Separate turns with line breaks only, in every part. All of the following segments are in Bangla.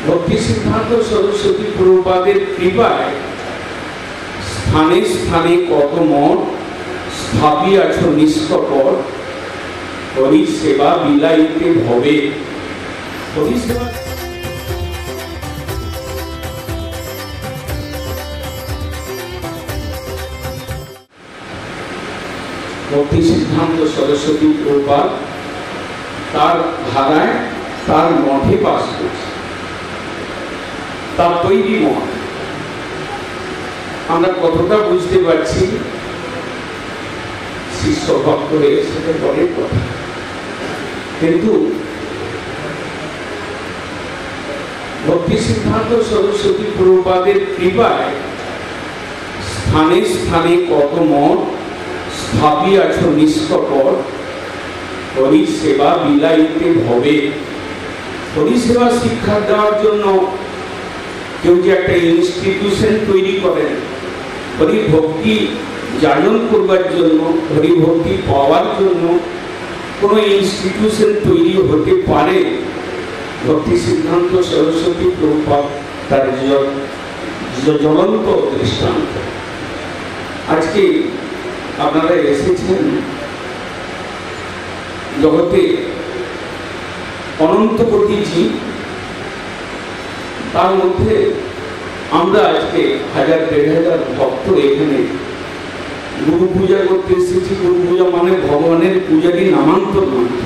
ভক্তি সিদ্ধান্ত সরস্বতী প্রভুপাদের কৃপায় স্থানে স্থানে কত মঠ স্থাপিয়াছ নিষ্কপট, হরি সেবা বিলাইতে ভবে। হরি সেবা ভক্তি সিদ্ধান্ত সরস্বতী প্রভুপাদ তার ধারায় তার মঠে বাস করছে, তার তৈরি মঠ। আমরা কতটা বুঝতে পারছি শিষ্য ভক্ত হয়ে সেটা পরের কথা, কিন্তু ভক্তি সিদ্ধান্ত সরস্বতী প্রভুপাদের কৃপায় স্থানে স্থানে কত মঠ স্থাপিয়াছ নিষ্কপট, হরি সেবা বিলাইতে ভবে। হরি সেবা শিক্ষা দেওয়ার জন্য কেউ যে একটা ইনস্টিটিউশন তৈরি করেন, হরি ভক্তি জানন করবার জন্য, হরি ভক্তি পাওয়ার জন্য কোনো ইনস্টিটিউশন তৈরি হতে পারে, ভক্তি সিদ্ধান্ত সরস্বতী প্রভুপাদ তার জ্বলন্ত দৃষ্টান্ত। আজকে আপনারা এসেছেন জগতে অনন্ত কোটি জীব, তার মধ্যে আমরা আজকে 1000-1500 ভক্ত এখানে গুরু পূজা করতে এসেছি। গুরু পূজা মানে ভগবানের পূজারই নামান্তর মাত্র।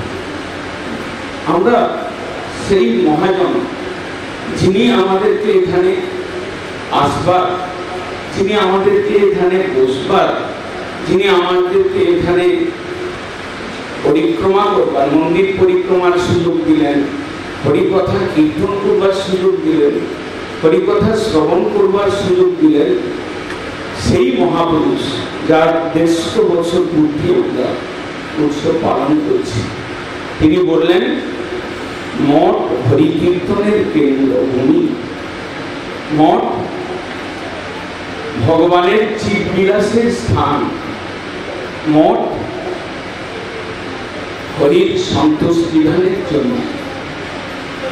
আমরা সেই মহাজন যিনি আমাদেরকে এখানে আসবার, যিনি আমাদেরকে এখানে বসবার, যিনি আমাদেরকে এখানে পরিক্রমা করবার, মন্দির পরিক্রমার সুযোগ দিলেন, হরিকথা কীর্তন করবার সুযোগ দিলেন, হরিকথা শ্রবণ করবার সুযোগ দিলেন, সেই মহাপুরুষ যার 150 বছর পূর্তি আমরা উৎসব পালন করছি, তিনি বললেন মঠ হরিকীর্তনের কেন্দ্রভূমি, মঠ ভগবানের চিৎ বিলাসের স্থান, মঠ হরির সন্তোষ বিধানের জন্য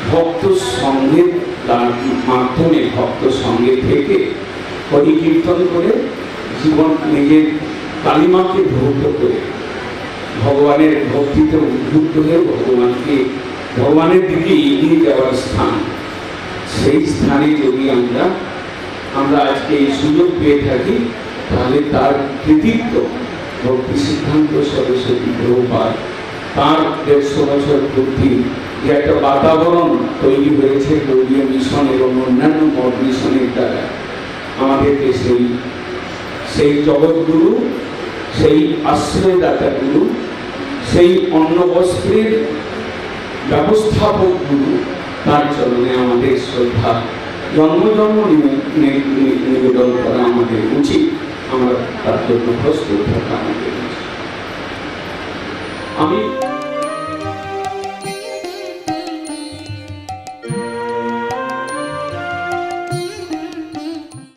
ভক্ত সঙ্গের মাধ্যমে, ভক্ত সঙ্গে থেকে হরি কীর্তন করে জীবন নিজের কালিমাকে ধৌত করে ভগবানের ভক্তিতে উদ্বুদ্ধ হয়ে ভগবানের দিকে এগিয়ে যাওয়ার স্থান। সেই স্থানে যদি আমরা আজকে এই সুযোগ পেয়ে থাকি, তাহলে তার কৃতিত্ব ভক্তি সিদ্ধান্ত সরস্বতী প্রভুপাদ তার 150 বছর পূর্তি যে একটা বাতাবরণ তৈরি হয়েছে গৌড়ীয় মিশন এবং অন্যান্য মঠ মিশনের দ্বারা, আমাদেরকে সেই জগৎগুরু, সেই আশ্রয়দাতা গুরু, সেই অন্ন বস্ত্রের ব্যবস্থাপক গুরু, তার চরণে আমাদের শ্রদ্ধা জন্ম জন্ম নিবেদন করা আমাদের উচিত। আমরা তার জন্য প্রস্তুত থাকা আমাদের উচিত। আমি